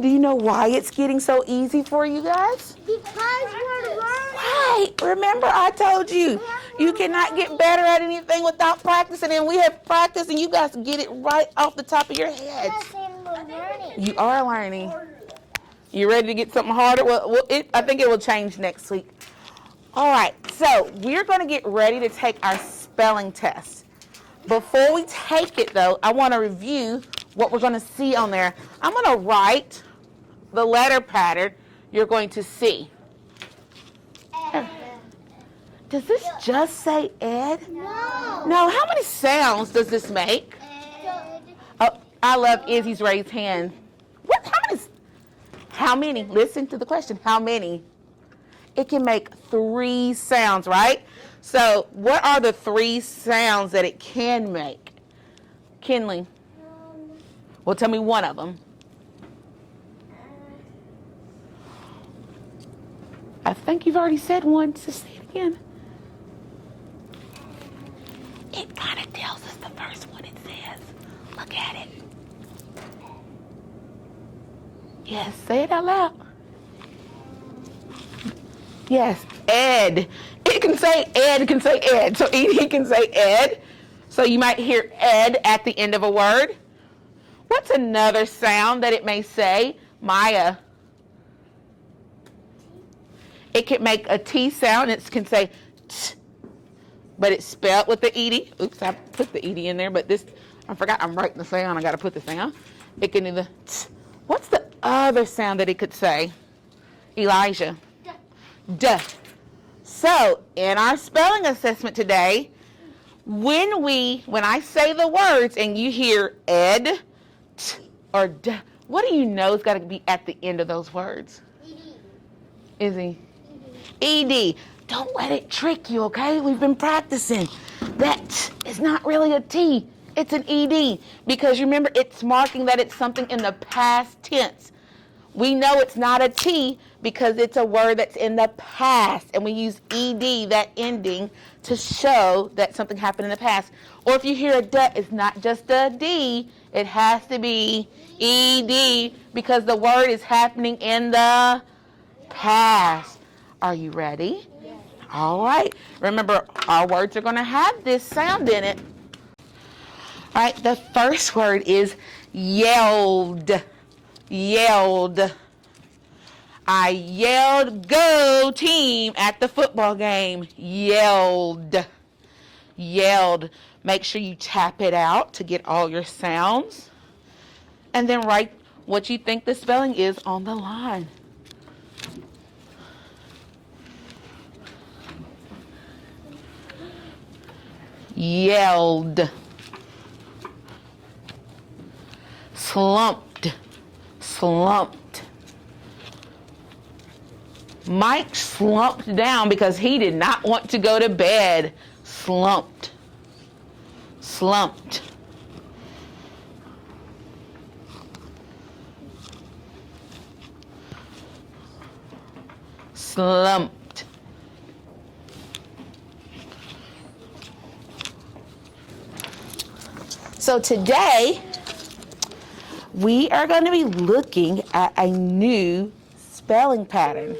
Do you know why it's getting so easy for you guys? Because we're learning. Right. Remember, I told you, you cannot get better at anything without practicing. And we have practice, and you guys get it right off the top of your heads. Yes, and we're learning. You are learning. You ready to get something harder? Well, I think it will change next week. All right. So we're going to get ready to take our spelling test. Before we take it, though, I want to review what we're going to see on there. I'm going to write the letter pattern you're going to see. Ed. Does this just say Ed? No. No, how many sounds does this make? Ed. Oh, I love Izzy's raised hand. What? How many? Listen to the question. How many? It can make 3 sounds, right? So what are the 3 sounds that it can make? Kinley. Well, tell me one of them. I think you've already said one, so say it again. It kind of tells us the first one it says. Look at it. Yes, say it out loud. Yes, Ed. It can say Ed, it can say Ed. So he can say Ed. So you might hear Ed at the end of a word. What's another sound that it may say? Maya. It can make a T sound. It can say T, but it's spelled with the ED. Oops, I put the ED in there, but this, I forgot I'm writing the sound. I got to put the sound. It can either T. What's the other sound that it could say? Elijah. Duh. So, in our spelling assessment today, when I say the words and you hear Ed, T, or Duh, what do you know is got to be at the end of those words? Izzy. ED. Don't let it trick you, okay? We've been practicing. That is not really a T. It's an ED. Because remember, it's marking that it's something in the past tense. We know it's not a T because it's a word that's in the past. And we use ED, that ending, to show that something happened in the past. Or if you hear a D, it's not just a D. It has to be ED because the word is happening in the past. Are you ready? Yes. All right. Remember, our words are going to have this sound in it. All right. The first word is yelled. Yelled. I yelled, go team, at the football game. Yelled. Yelled. Make sure you tap it out to get all your sounds. And then write what you think the spelling is on the line. Yelled. Slumped. Slumped. Mike slumped down because he did not want to go to bed. Slumped. Slumped. Slumped. So today, we are going to be looking at a new spelling pattern.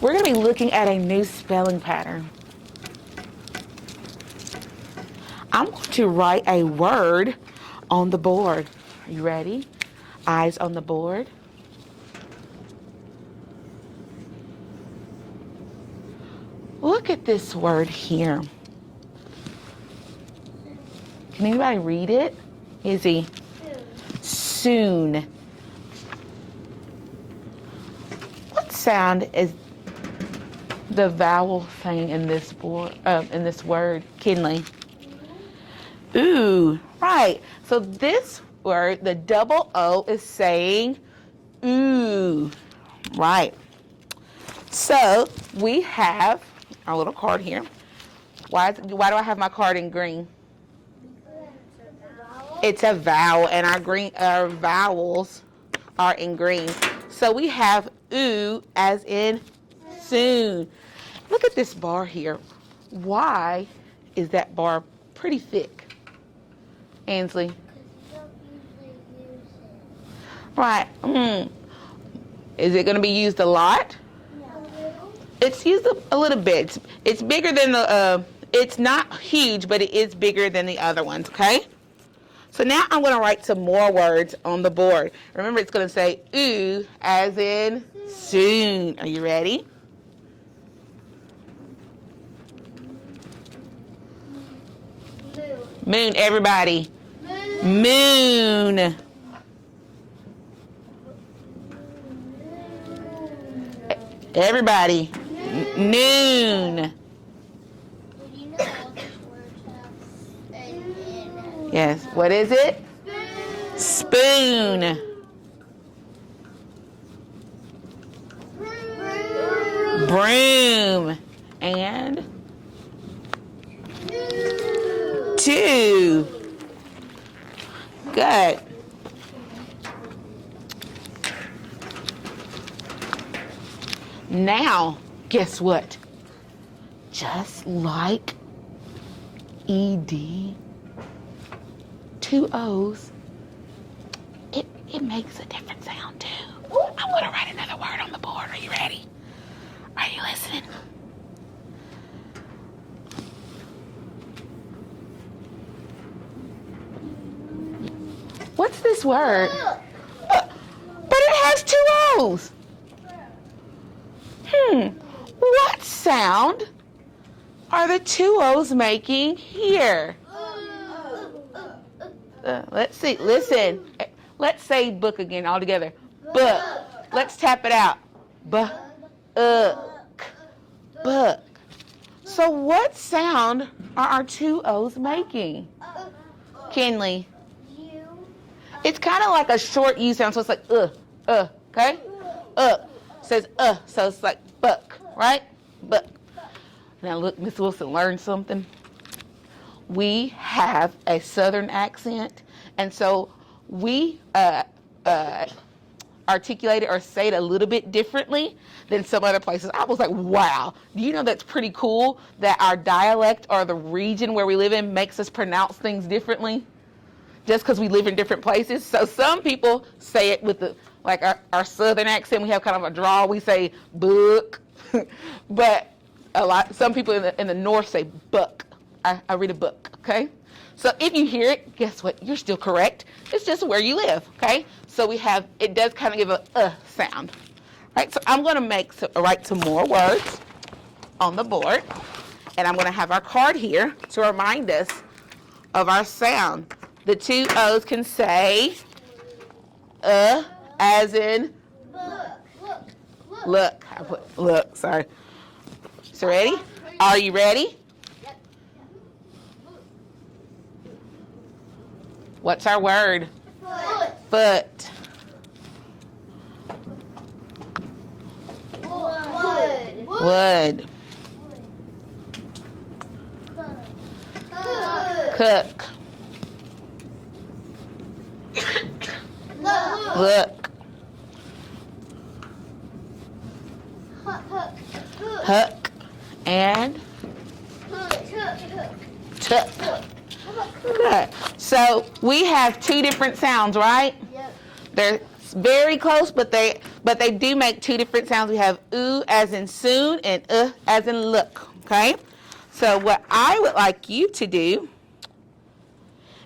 We're going to be looking at a new spelling pattern. I'm going to write a word on the board. Are you ready? Eyes on the board. Look at this word here. Can anybody read it? Izzy. Soon. What sound is the vowel thing in this word, Kinley? Ooh, right. So this word, the double O, is saying ooh, right. So we have our little card here. Why do I have my card in green? It's a vowel, and our vowels are in green. So we have ooh as in soon. Look at this bar here. Why is that bar pretty thick? Ainsley? You don't usually use it. Right. Is it going to be used a lot? No. It's used a little bit. It's bigger than the, it's not huge, but it is bigger than the other ones, okay? So now I'm going to write some more words on the board. Remember, it's going to say ooh, as in soon. Are you ready? Moon, everybody. Moon. Everybody. Noon. Did you know all these words have an Yes. What is it? Spoon. Broom. And two. Good. Now, guess what? Just like ED, two O's, it makes a different sound too. I'm going to write another word on the board. Are you ready? Are you listening? What's this word? But it has two O's. What sound are the two O's making here? Let's see. Listen. Let's say book again all together. Book. Let's tap it out. Book. Book. So what sound are our two O's making? Kinley. It's kind of like a short U sound, so it's like okay? Says so it's like buck, right? Buck. Now look, Miss Wilson learned something. We have a Southern accent, and so we articulate it or say it a little bit differently than some other places. I was like, wow. Do you know that's pretty cool that our dialect or the region where we live in makes us pronounce things differently? Just because we live in different places. So some people say it with our Southern accent. We have kind of a drawl. We say book, but some people in the North say buck. I read a book. Okay. So if you hear it, guess what? You're still correct. It's just where you live. Okay. So it does kind of give a sound. Right. So I'm going to write some more words on the board, and I'm going to have our card here to remind us of our sound. The two O's can say as in look. I put look, sorry. So ready? Are you ready? What's our word? Foot. Wood. Cook. Look. Hook. And took. Good. So we have two different sounds, right? Yep. They're very close, but they do make two different sounds. We have ooh as in soon and as in look. Okay? So what I would like you to do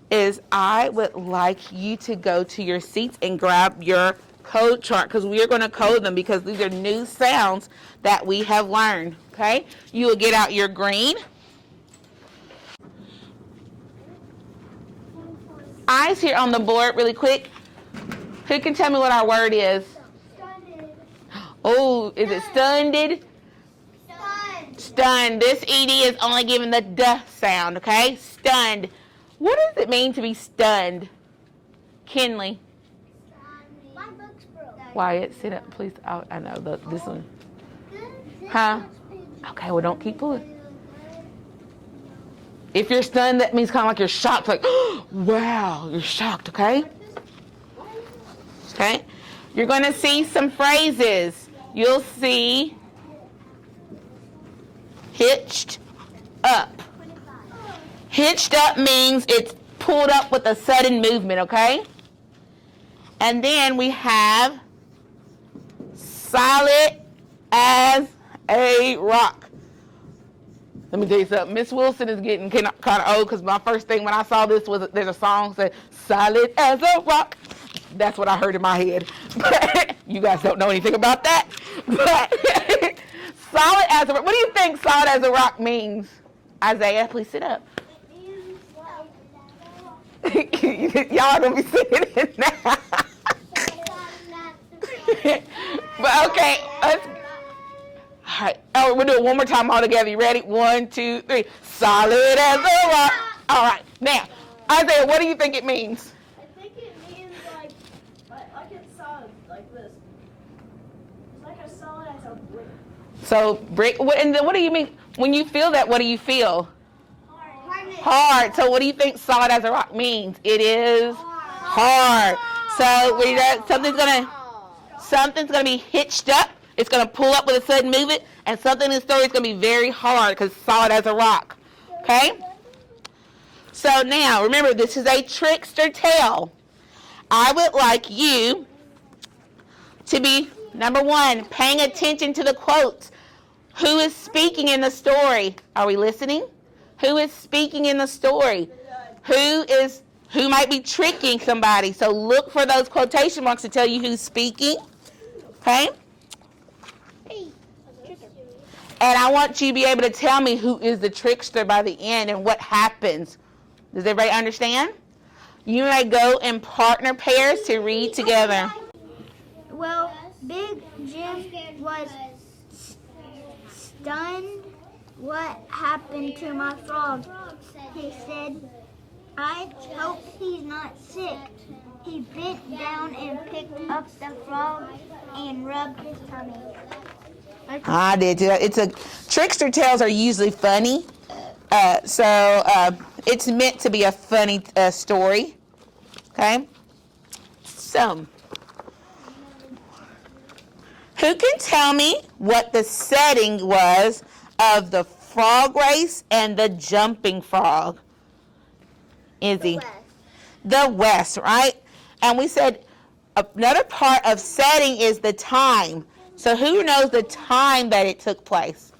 is I would like you to go to your seats and grab your code chart, because we are going to code them because these are new sounds that we have learned. Okay? You will get out your green. Eyes here on the board really quick. Who can tell me what our word is? Stunned. Oh, is it stunned? Stunned. Stunned. This ED is only giving the duh sound, okay? Stunned. What does it mean to be stunned? Kinley. My book's broke. Wyatt, sit up, please. Oh, I know, this one. Huh? Okay, well, don't keep pulling. If you're stunned, that means kind of like you're shocked. Like, oh, wow, you're shocked, okay? Okay? You're going to see some phrases. You'll see hitched up. Hitched up means it's pulled up with a sudden movement, okay? And then we have solid as a rock. Let me tell you something. Miss Wilson is getting kind of old because my first thing when I saw this was there's a song that said solid as a rock. That's what I heard in my head. But you guys don't know anything about that. But solid as a rock. What do you think solid as a rock means? Isaiah, please sit up. Y'all gonna be singing it now. But okay, let's. All right. Oh, we'll do it one more time all together. You ready? 1, 2, 3. Solid as a rock. All right. Now, Isaiah, what do you think it means? I think it means like it's solid, like this. It's like as solid as a brick. So brick. And then what do you mean when you feel that? What do you feel? Hard. So what do you think solid as a rock means? It is hard. So we know something's gonna be hitched up. It's gonna pull up with a sudden movement, and something in the story is gonna be very hard because it's solid as a rock. Okay. So now remember, this is a trickster tale. I would like you to be number 1, paying attention to the quotes. Who is speaking in the story? Are we listening? Who is speaking in the story? Who might be tricking somebody? So look for those quotation marks to tell you who's speaking. Okay? And I want you to be able to tell me who is the trickster by the end and what happens. Does everybody understand? You may go in partner pairs to read together. Well, Big Jim was stunned. What happened to my frog? He said, I hope he's not sick. He bent down and picked up the frog and rubbed his tummy. I did. It's a trickster tales are usually funny, so it's meant to be a funny story. Okay. So, who can tell me what the setting was of the frog race and the jumping frog? Izzy. The West, right? And we said another part of setting is the time. So who knows the time that it took place?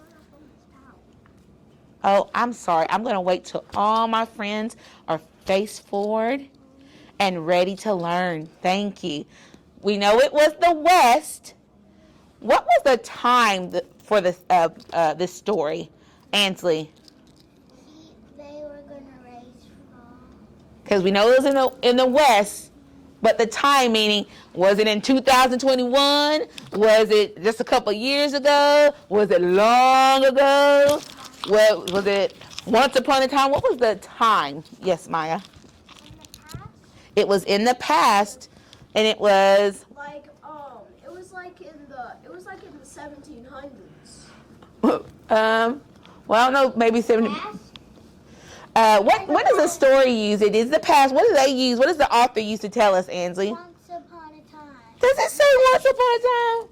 Oh, I'm sorry. I'm going to wait till all my friends are face forward and ready to learn. Thank you. We know it was the West. What was the time for this story, Ansley? They were going to raise frogs. Because we know it was in the West, but the time meaning, was it in 2021? Was it just a couple years ago? Was it long ago? Was it once upon a time? What was the time? Yes, Maya. It was in the past, and it was it was like in the 1700s. Well, no, maybe 70. What does the story use? It is the past. What do they use? What does the author use to tell us, Ansley? Once upon a time. Does it say once upon a time?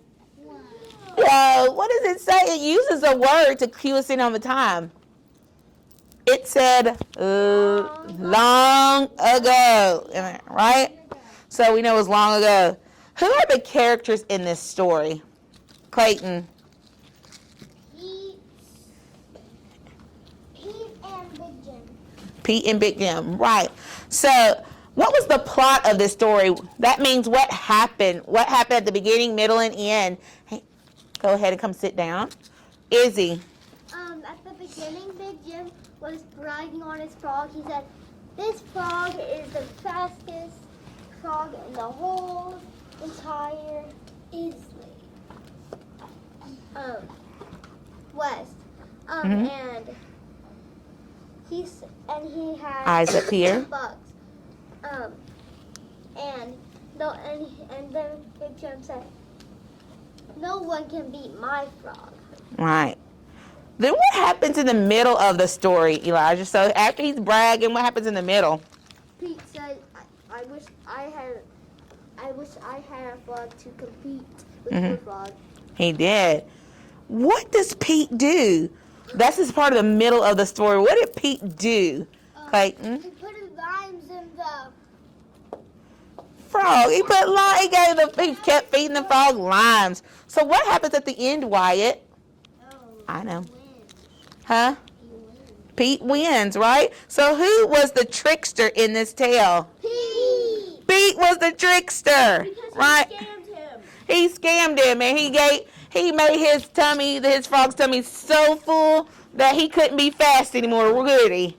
No. What does it say? It uses a word to cue us in on the time. It said long ago, right? So we know it was long ago. Who are the characters in this story? Clayton. Pete and Big Jim, right. So what was the plot of this story? That means what happened. What happened at the beginning, middle, and end. Hey, go ahead and come sit down. Izzy. At the beginning, Big Jim was bragging on his frog. He said, this frog is the fastest frog in the whole entire West. And he had Eyes up here. bugs. And then Big Jim said, no one can beat my frog. Right. Then what happens in the middle of the story, Elijah? So after he's bragging, what happens in the middle? Pete said, I wish I had a frog to compete with your frog. He did. What does Pete do? That's just part of the middle of the story. What did Pete do, Clayton? He put his rhymes frog. He kept feeding the frog limes. So what happens at the end, Wyatt? I know. Huh? Pete wins, right? So who was the trickster in this tale? Pete. Pete was the trickster, Because right? he scammed him. He scammed him, and he made his frog's tummy so full that he couldn't be fast anymore, would he?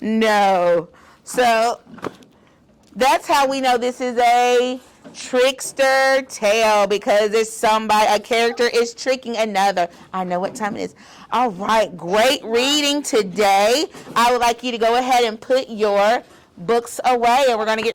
No. So that's how we know this is a trickster tale, because a character is tricking another. I know what time it is. All right, great reading today. I would like you to go ahead and put your books away, and we're going to get